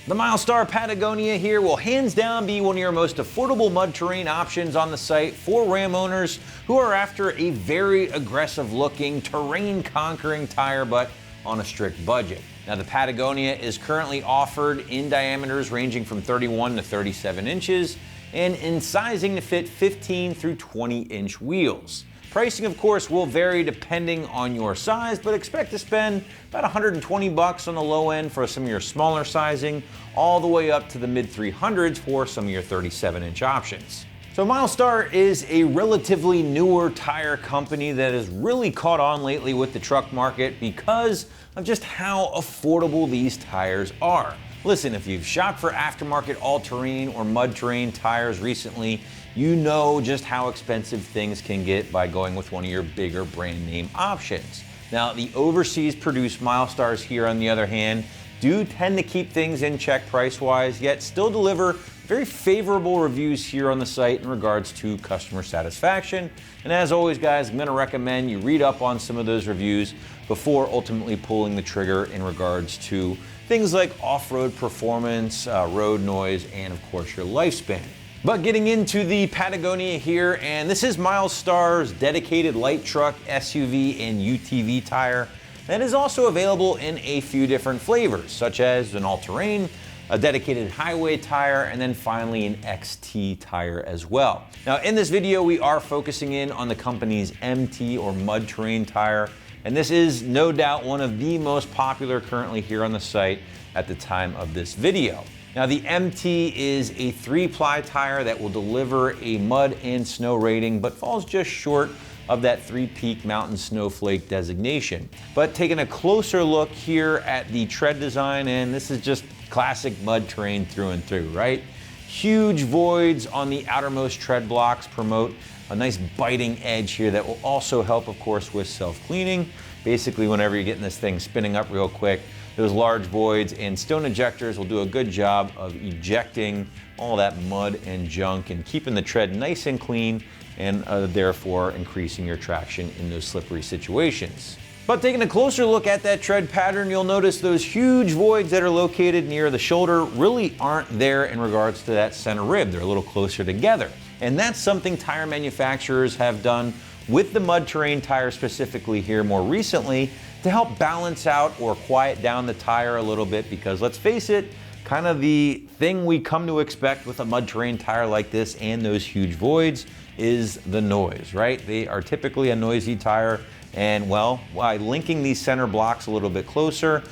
The Milestar Patagonia here will hands down be one of your most affordable mud terrain options on the site for Ram owners who are after a very aggressive looking terrain conquering tire, but on a strict budget. Now the Patagonia is currently offered in diameters ranging from 31 to 37 inches and in sizing to fit 15 through 20 inch wheels. Pricing, of course, will vary depending on your size, but expect to spend about $120 on the low end for some of your smaller sizing, all the way up to the mid 300s for some of your 37-inch options. So Milestar is a relatively newer tire company that has really caught on lately with the truck market because of just how affordable these tires are. Listen, if you've shopped for aftermarket all-terrain or mud terrain tires recently, you know just how expensive things can get by going with one of your bigger brand name options. Now, the overseas produced Milestars here, on the other hand, do tend to keep things in check price-wise, yet still deliver very favorable reviews here on the site in regards to customer satisfaction. And as always, guys, I'm gonna recommend you read up on some of those reviews before ultimately pulling the trigger in regards to things like off-road performance, road noise, and of course your lifespan. But getting into the Patagonia here, and this is Milestar's dedicated light truck, SUV, and UTV tire that is also available in a few different flavors, such as an all-terrain, a dedicated highway tire, and then finally an XT tire as well. Now in this video, we are focusing in on the company's MT or mud terrain tire, and this is no doubt one of the most popular currently here on the site at the time of this video. Now the MT is a 3-ply tire that will deliver a mud and snow rating, but falls just short of that 3-peak mountain snowflake designation. But taking a closer look here at the tread design, and this is just classic mud terrain through and through, right? Huge voids on the outermost tread blocks promote a nice biting edge here that will also help, of course, with self-cleaning. Basically, whenever you're getting this thing spinning up real quick, those large voids and stone ejectors will do a good job of ejecting all that mud and junk and keeping the tread nice and clean, and therefore increasing your traction in those slippery situations. But taking a closer look at that tread pattern, you'll notice those huge voids that are located near the shoulder really aren't there in regards to that center rib. They're a little closer together. And that's something tire manufacturers have done with the mud terrain tire specifically here more recently to help balance out or quiet down the tire a little bit, because let's face it, kind of the thing we come to expect with a mud terrain tire like this and those huge voids is the noise, right? They are typically a noisy tire, and well, by linking these center blocks a little bit closer,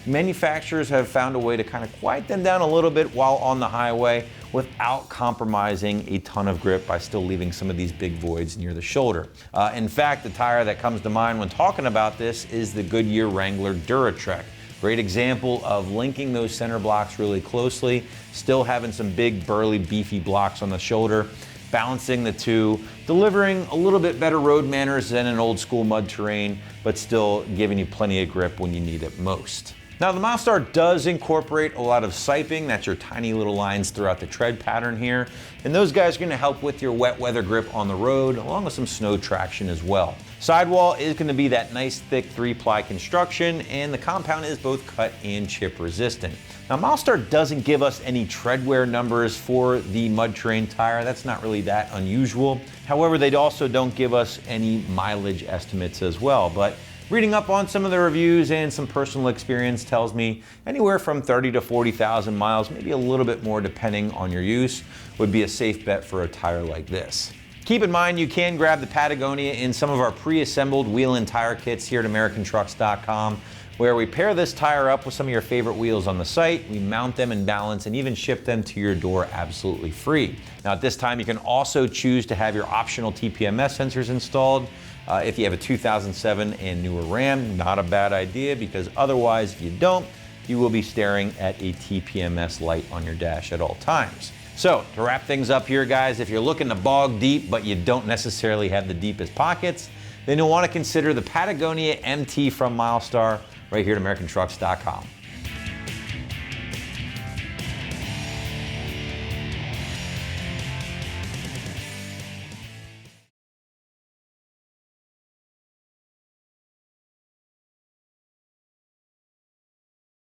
manufacturers have found a way to kind of quiet them down a little bit while on the highway without compromising a ton of grip by still leaving some of these big voids near the shoulder. In fact, the tire that comes to mind when talking about this is the Goodyear Wrangler DuraTrek. Great example of linking those center blocks really closely, still having some big, burly, beefy blocks on the shoulder, balancing the two, delivering a little bit better road manners than an old school mud terrain, but still giving you plenty of grip when you need it most. Now the Milestar does incorporate a lot of siping, that's your tiny little lines throughout the tread pattern here, and those guys are going to help with your wet weather grip on the road, along with some snow traction as well. Sidewall is going to be that nice thick 3-ply construction, and the compound is both cut and chip resistant. Now Milestar doesn't give us any tread wear numbers for the mud terrain tire, that's not really that unusual. However, they also don't give us any mileage estimates as well, but reading up on some of the reviews and some personal experience tells me anywhere from 30 to 40,000 miles, maybe a little bit more depending on your use, would be a safe bet for a tire like this. Keep in mind, you can grab the Patagonia in some of our pre-assembled wheel and tire kits here at AmericanTrucks.com, where we pair this tire up with some of your favorite wheels on the site, we mount them in balance, and even ship them to your door absolutely free. Now at this time, you can also choose to have your optional TPMS sensors installed. If you have a 2007 and newer Ram, not a bad idea, because otherwise, if you don't, you will be staring at a TPMS light on your dash at all times. So to wrap things up here, guys, if you're looking to bog deep, but you don't necessarily have the deepest pockets, then you'll want to consider the Patagonia MT from Milestar right here at AmericanTrucks.com.